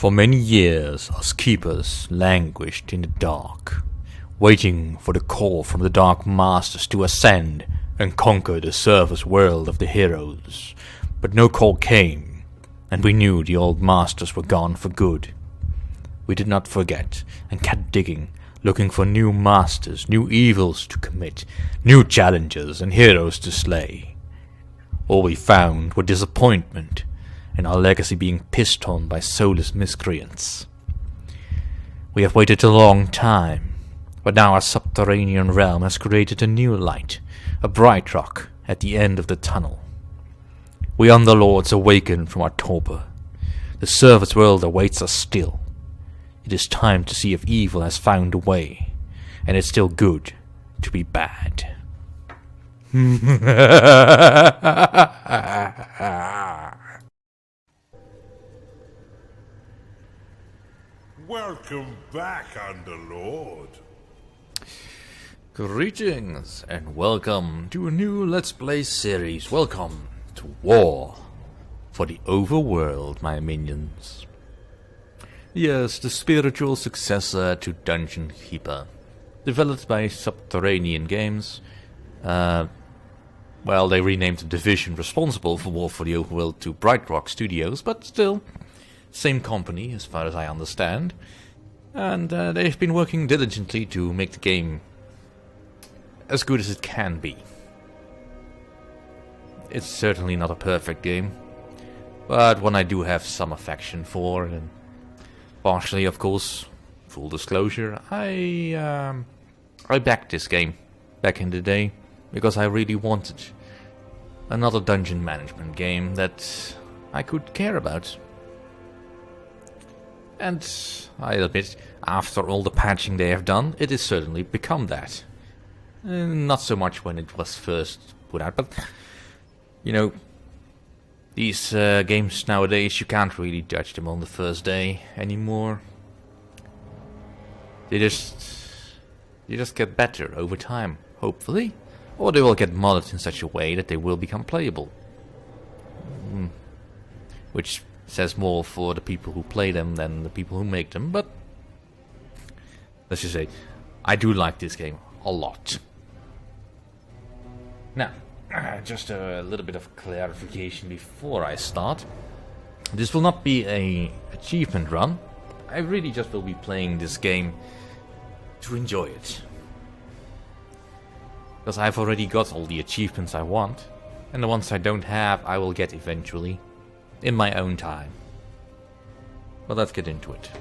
For many years, us keepers languished in the dark, waiting for the call from the Dark Masters to ascend and conquer the surface world of the heroes. But no call came, and we knew the old masters were gone for good. We did not forget, and kept digging, looking for new masters, new evils to commit, new challenges and heroes to slay. All we found were disappointment, and our legacy being pissed on by soulless miscreants. We have waited a long time, but now our subterranean realm has created a new light, a bright rock at the end of the tunnel. We Underlords awaken from our torpor. The surface world awaits us still. It is time to see if evil has found a way, and it's still good to be bad. Welcome back, Underlord. Greetings and welcome to a new Let's Play series. Welcome to War for the Overworld, my minions. Yes, the spiritual successor to Dungeon Keeper. Developed by Subterranean Games. Well, they renamed the division responsible for War for the Overworld to Bright Rock Studios, but still, same company as far as I understand. And they've been working diligently to make the game as good as it can be. It's certainly not a perfect game, but one I do have some affection for, and partially, of course, full disclosure, I backed this game back in the day because I really wanted another dungeon management game that I could care about. And I admit, after all the patching they have done, it has certainly become that. Not so much when it was first put out, but, you know, these games nowadays, you can't really judge them on the first day anymore. They just get better over time, hopefully. Or they will get modded in such a way that they will become playable. Which says more for the people who play them than the people who make them, but let's just say, I do like this game a lot. Now, just a little bit of clarification before I start. This will not be an achievement run. I really just will be playing this game to enjoy it. Because I've already got all the achievements I want, and the ones I don't have I will get eventually, in my own time. But let's get into it.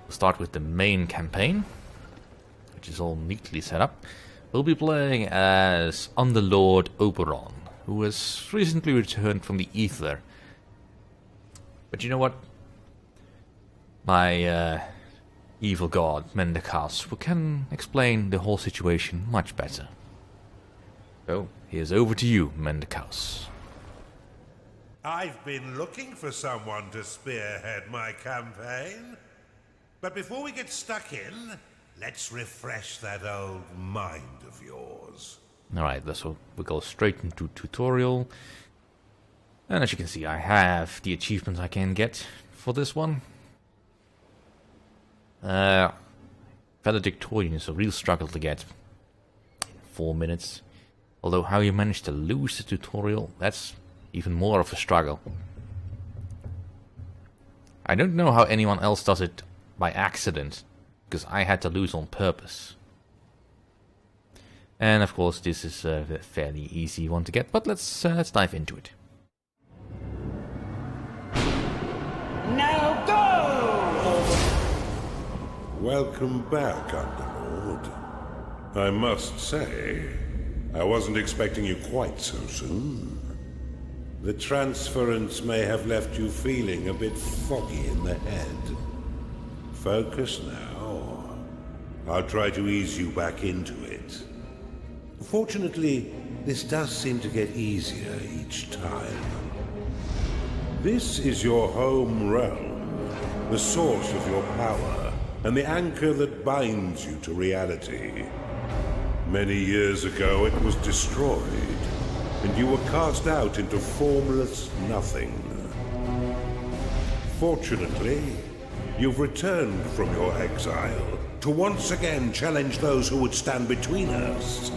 We'll start with the main campaign, which is all neatly set up. We'll be playing as Underlord Oberon, who has recently returned from the Ether. But you know what? My evil god, Mendekas, who can explain the whole situation much better. So, here's over to you, Mendekas. I've been looking for someone to spearhead my campaign. But before we get stuck in, let's refresh that old mind of yours. Alright, so we go straight into tutorial. And as you can see, I have the achievements I can get for this one. Valedictorian is a real struggle to get in 4 minutes. Although how you manage to lose the tutorial, that's even more of a struggle. I don't know how anyone else does it by accident, because I had to lose on purpose. And of course this is a fairly easy one to get, but let's dive into it. Now go! Welcome back, Underlord. I must say, I wasn't expecting you quite so soon. The transference may have left you feeling a bit foggy in the head. Focus now. I'll try to ease you back into it. Fortunately, this does seem to get easier each time. This is your home realm, the source of your power, and the anchor that binds you to reality. Many years ago it was destroyed, and you were cast out into formless nothing. Fortunately, you've returned from your exile to once again challenge those who would stand between us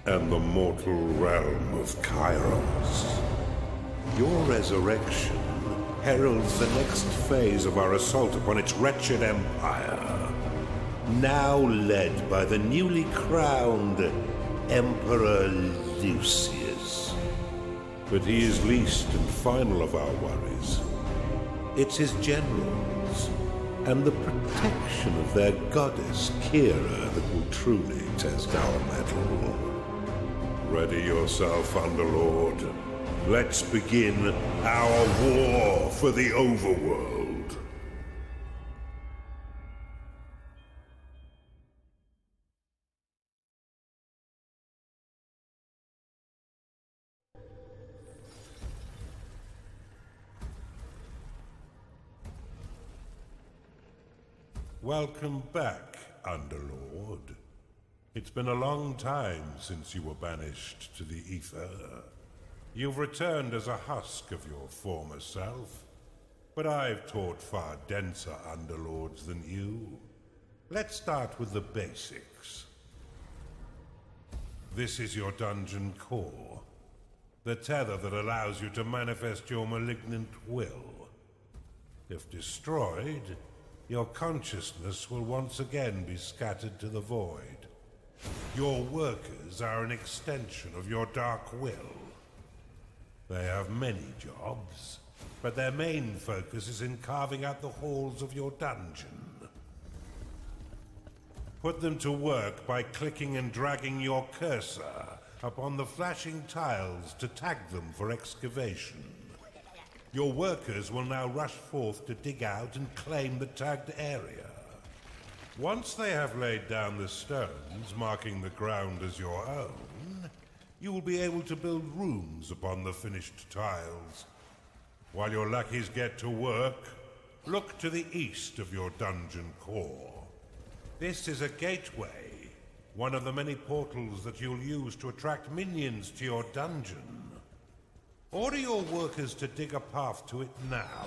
and the mortal realm of Kairos. Your resurrection heralds the next phase of our assault upon its wretched empire, now led by the newly crowned Emperor Lucius. But he is least and final of our worries. It's his generals and the protection of their goddess Kira that will truly test our mettle. Ready yourself, Underlord. Let's begin our war for the Overworld. Welcome back, Underlord. It's been a long time since you were banished to the Ether. You've returned as a husk of your former self, but I've taught far denser Underlords than you. Let's start with the basics. This is your dungeon core, the tether that allows you to manifest your malignant will. If destroyed, your consciousness will once again be scattered to the void. Your workers are an extension of your dark will. They have many jobs, but their main focus is in carving out the halls of your dungeon. Put them to work by clicking and dragging your cursor upon the flashing tiles to tag them for excavation. Your workers will now rush forth to dig out and claim the tagged area. Once they have laid down the stones, marking the ground as your own, you will be able to build rooms upon the finished tiles. While your lackeys get to work, look to the east of your dungeon core. This is a gateway, one of the many portals that you'll use to attract minions to your dungeon. Order your workers to dig a path to it now.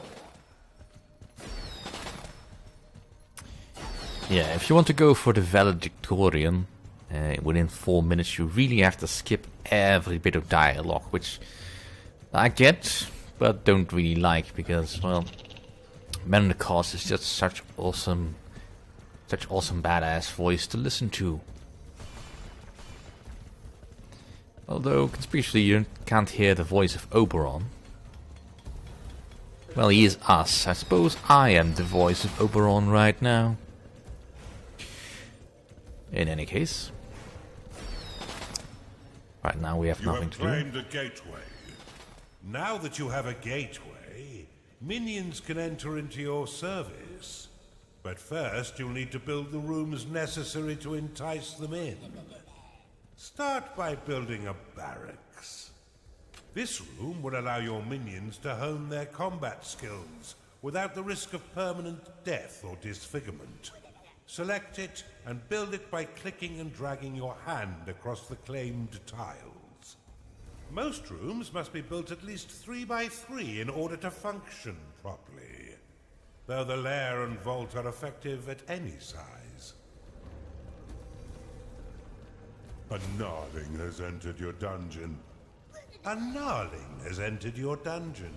Yeah, if you want to go for the valedictorian, within 4 minutes you really have to skip every bit of dialogue, which I get, but don't really like, because, well, Man in the Cause is just such awesome badass voice to listen to. Although, conspicuously, you can't hear the voice of Oberon. Well, he is us. I suppose I am the voice of Oberon right now. In any case. Right now we have nothing to do. You have claimed a gateway. Now that you have a gateway, minions can enter into your service. But first, you'll need to build the rooms necessary to entice them in. Start by building a barracks. This room will allow your minions to hone their combat skills without the risk of permanent death or disfigurement. Select it and build it by clicking and dragging your hand across the claimed tiles. Most rooms must be built at least 3 by 3 in order to function properly, though the lair and vault are effective at any size. A gnarling has entered your dungeon. A gnarling has entered your dungeon.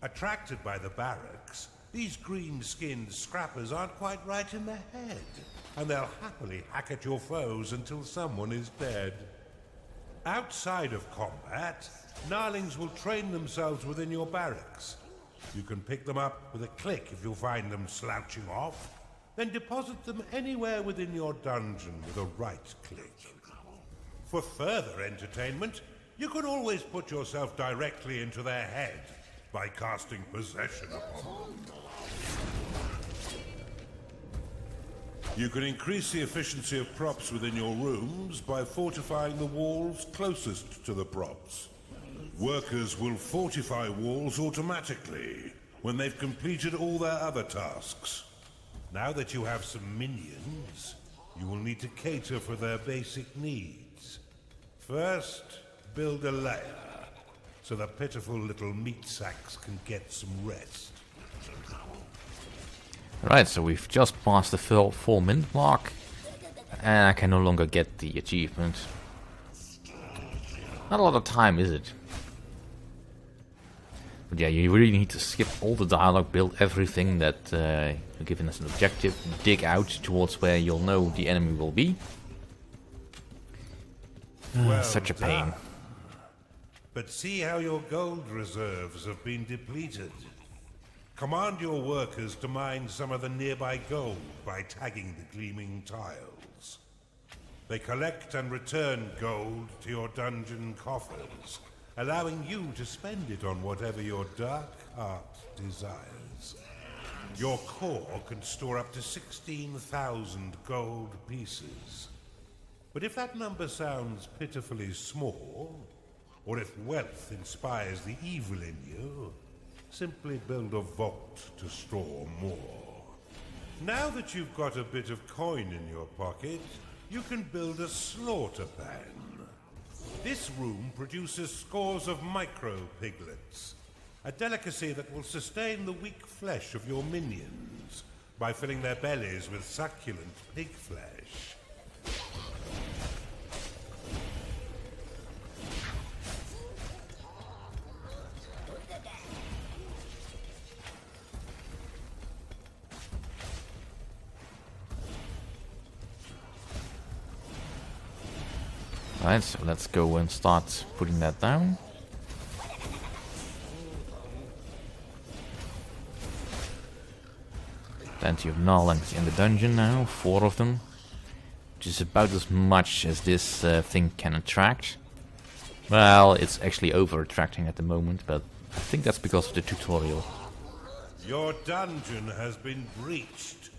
Attracted by the barracks, these green-skinned scrappers aren't quite right in the head, and they'll happily hack at your foes until someone is dead. Outside of combat, gnarlings will train themselves within your barracks. You can pick them up with a click if you find them slouching off, then deposit them anywhere within your dungeon with a right click. For further entertainment, you can always put yourself directly into their head by casting possession upon them. You can increase the efficiency of props within your rooms by fortifying the walls closest to the props. Workers will fortify walls automatically when they've completed all their other tasks. Now that you have some minions, you will need to cater for their basic needs. First, build a lair. so the pitiful little meat sacks can get some rest. Right, so we've just passed the 4-minute mark, and I can no longer get the achievement. Not a lot of time, is it? But yeah, you really need to skip all the dialogue, build everything that you're given as an objective, dig out towards where you'll know the enemy will be. Well such a pain. done. But see how your gold reserves have been depleted. Command your workers to mine some of the nearby gold by tagging the gleaming tiles. They collect and return gold to your dungeon coffers, allowing you to spend it on whatever your dark heart desires. Your core can store up to 16,000 gold pieces. But if that number sounds pitifully small, or if wealth inspires the evil in you, simply build a vault to store more. Now that you've got a bit of coin in your pocket, you can build a slaughter pan. This room produces scores of micro-piglets, a delicacy that will sustain the weak flesh of your minions by filling their bellies with succulent pig flesh. Right, so let's go and start putting that down. Plenty of gnarlings in the dungeon now, 4 of them. Which is about as much as this thing can attract. Well, it's actually over-attracting at the moment, but I think that's because of the tutorial. Your dungeon has been breached.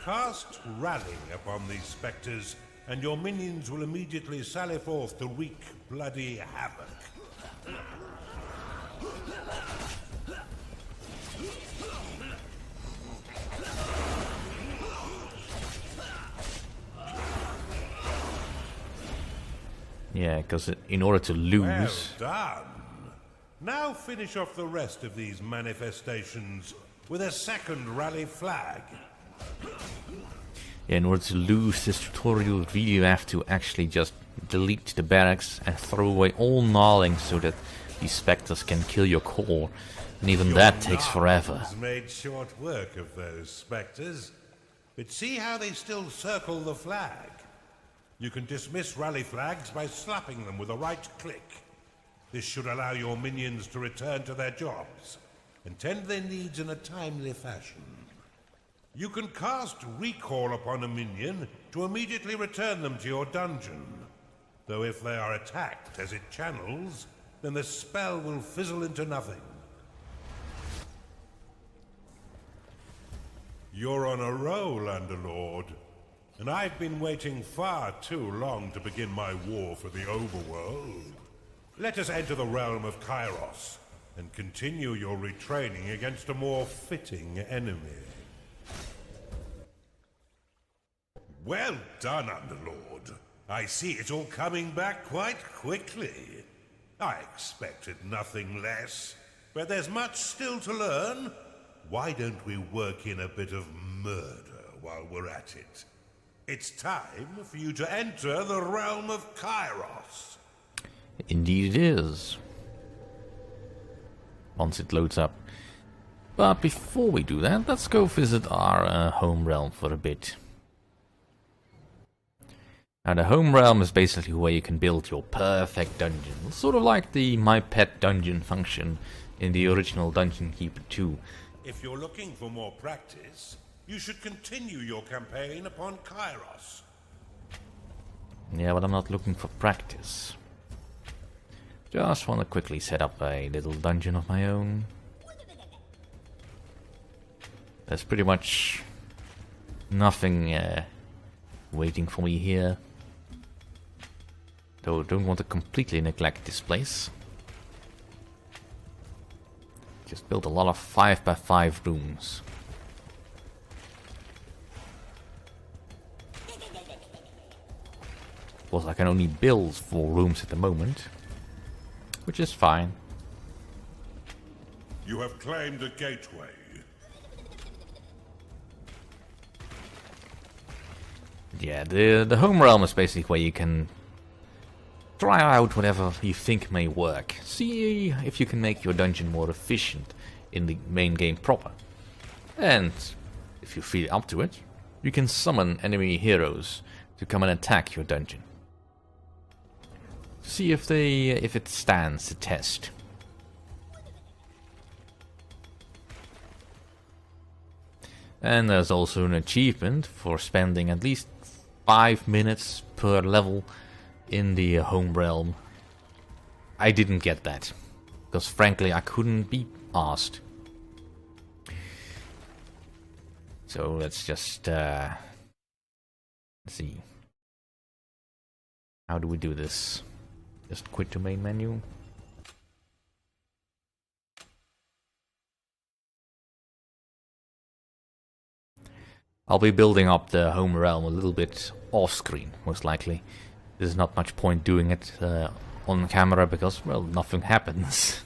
Cast Rally upon these spectres, and your minions will immediately sally forth to wreak bloody havoc. Yeah, because in order to lose... Well done. Now finish off the rest of these manifestations with a second rally flag. Yeah, in order to lose this tutorial, really you have to actually just delete the barracks and throw away all gnarlings so that these spectres can kill your core. And even that takes forever. Made short work of those spectres, but see how they still circle the flag. You can dismiss rally flags by slapping them with a right click. This should allow your minions to return to their jobs and tend their needs in a timely fashion. You can cast Recall upon a minion to immediately return them to your dungeon. Though if they are attacked as it channels, then the spell will fizzle into nothing. You're on a roll, Underlord. And I've been waiting far too long to begin my war for the Overworld. Let us enter the realm of Kairos and continue your retraining against a more fitting enemy. Well done, Underlord. I see it's all coming back quite quickly. I expected nothing less, but there's much still to learn. Why don't we work in a bit of murder while we're at it? It's time for you to enter the realm of Kairos. Indeed it is. Once it loads up. But before we do that, let's go visit our home realm for a bit. Now the home realm is basically where you can build your perfect dungeon. Sort of like the My Pet Dungeon function in the original Dungeon Keeper 2. If you're looking for more practice, you should continue your campaign upon Kairos. Yeah, but I'm not looking for practice. Just want to quickly set up a little dungeon of my own. There's pretty much nothing waiting for me here. Though I don't want to completely neglect this place. Just build a lot of 5x5 rooms. Of course, I can only build 4 rooms at the moment, which is fine. You have claimed a gateway. Yeah, the home realm is basically where you can try out whatever you think may work. See if you can make your dungeon more efficient in the main game proper. And if you feel up to it, you can summon enemy heroes to come and attack your dungeon. See if it stands the test. And there's also an achievement for spending at least 5 minutes per level in the home realm. I didn't get that, because frankly I couldn't be asked. So let's just let's see. How do we do this? Just quit the main menu. I'll be building up the home realm a little bit off screen, most likely. There's not much point doing it on camera because, well, nothing happens.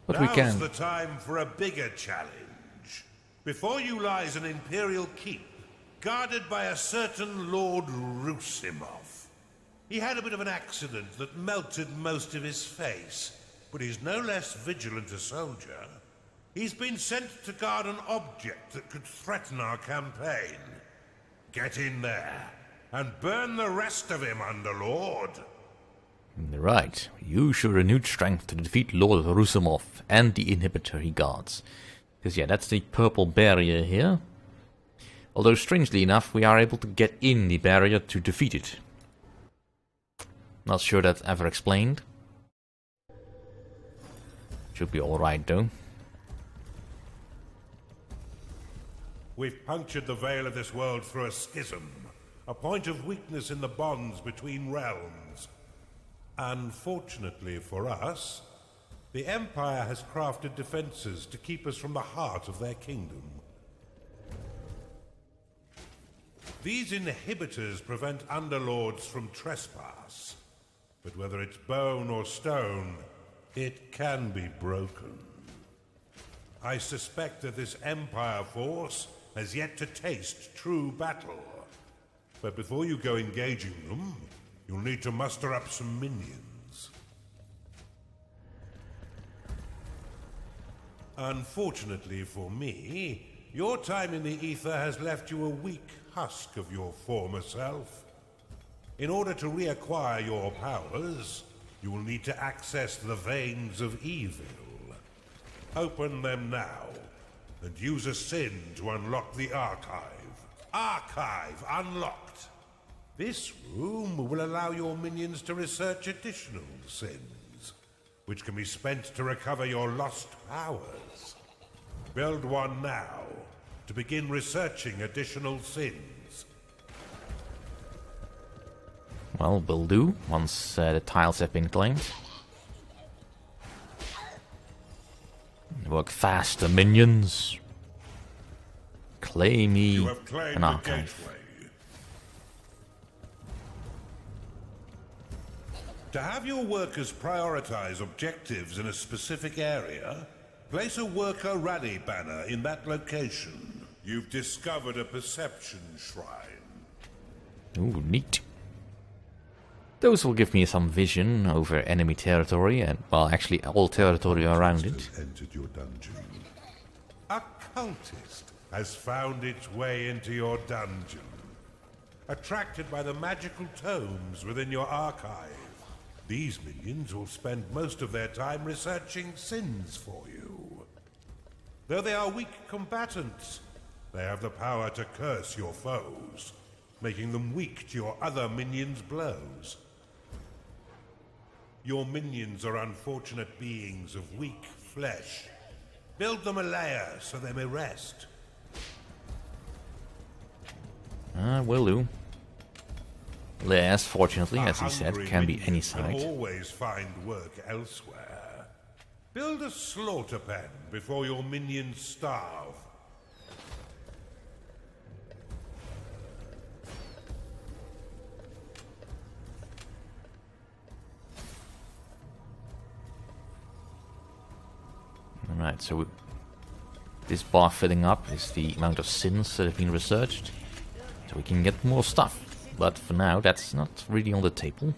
But we can. Now's the time for a bigger challenge. Before you lies an Imperial keep, guarded by a certain Lord Rusimov. He had a bit of an accident that melted most of his face, but he's no less vigilant a soldier. He's been sent to guard an object that could threaten our campaign. Get in there and burn the rest of him, Underlord. Right. Use your renewed strength to defeat Lord Rusimov and the inhibitor he guards. Because yeah, that's the purple barrier here. Although strangely enough, we are able to get in the barrier to defeat it. Not sure that's ever explained. Should be alright though. We've punctured the veil of this world through a schism, a point of weakness in the bonds between realms. Unfortunately for us, the Empire has crafted defenses to keep us from the heart of their kingdom. These inhibitors prevent Underlords from trespass, but whether it's bone or stone, it can be broken. I suspect that this Empire force has yet to taste true battle. But before you go engaging them, you'll need to muster up some minions. Unfortunately for me, your time in the ether has left you a weak husk of your former self. In order to reacquire your powers, you will need to access the veins of evil. Open them now, and use a sin to unlock the archive. Archive unlocked! This room will allow your minions to research additional sins, which can be spent to recover your lost powers. Build one now, to begin researching additional sins. Well, will do, once the tiles have been claimed. Work faster, minions. Claim me You have claimed an the archive. gateway. To have your workers prioritize objectives in a specific area, place a worker rally banner in that location. You've discovered a perception shrine. Ooh, neat. Those will give me some vision over enemy territory and, well, actually all territory around it. Has entered your dungeon. A cultist has found its way into your dungeon. Attracted by the magical tomes within your archive, these minions will spend most of their time researching sins for you. Though they are weak combatants, they have the power to curse your foes, making them weak to your other minions' blows. Your minions are unfortunate beings of weak flesh. Build them a lair so they may rest. Will do. Lairs, fortunately, as he said, can be any Can size. always find work elsewhere. Build a slaughter pen before your minions starve. Alright, so this bar filling up is the amount of sins that have been researched. So we can get more stuff. But for now, that's not really on the table.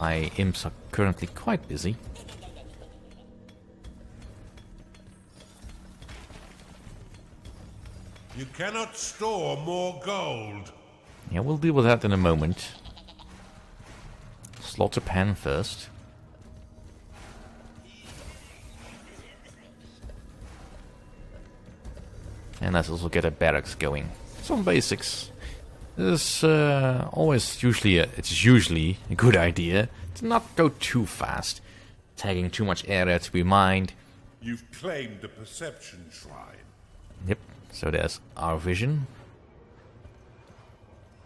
My imps are currently quite busy. You cannot store more gold. Yeah, we'll deal with that in a moment. Slaughter Pan first. And let's also get a barracks going. Some basics. It's usually a good idea to not go too fast, tagging too much area to be mined. You've claimed a perception shrine. Yep. So there's our vision.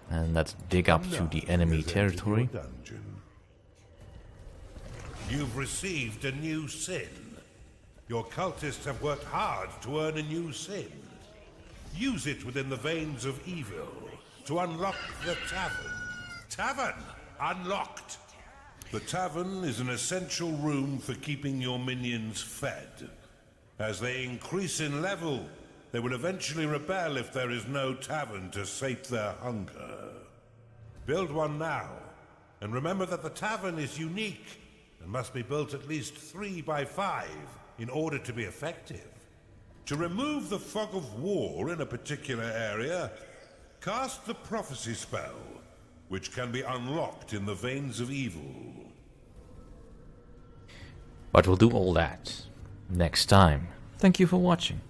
And let's dig up to the enemy territory. Dungeon. You've received a new sin. Your cultists have worked hard to earn a new sin. Use it within the veins of evil to unlock the tavern. Tavern unlocked. The tavern is an essential room for keeping your minions fed. As they increase in level, they will eventually rebel if there is no tavern to sate their hunger. Build one now, and remember that the tavern is unique and must be built at least 3 by 5 in order to be effective. To remove the fog of war in a particular area, cast the prophecy spell, which can be unlocked in the veins of evil. But we'll do all that next time. Thank you for watching.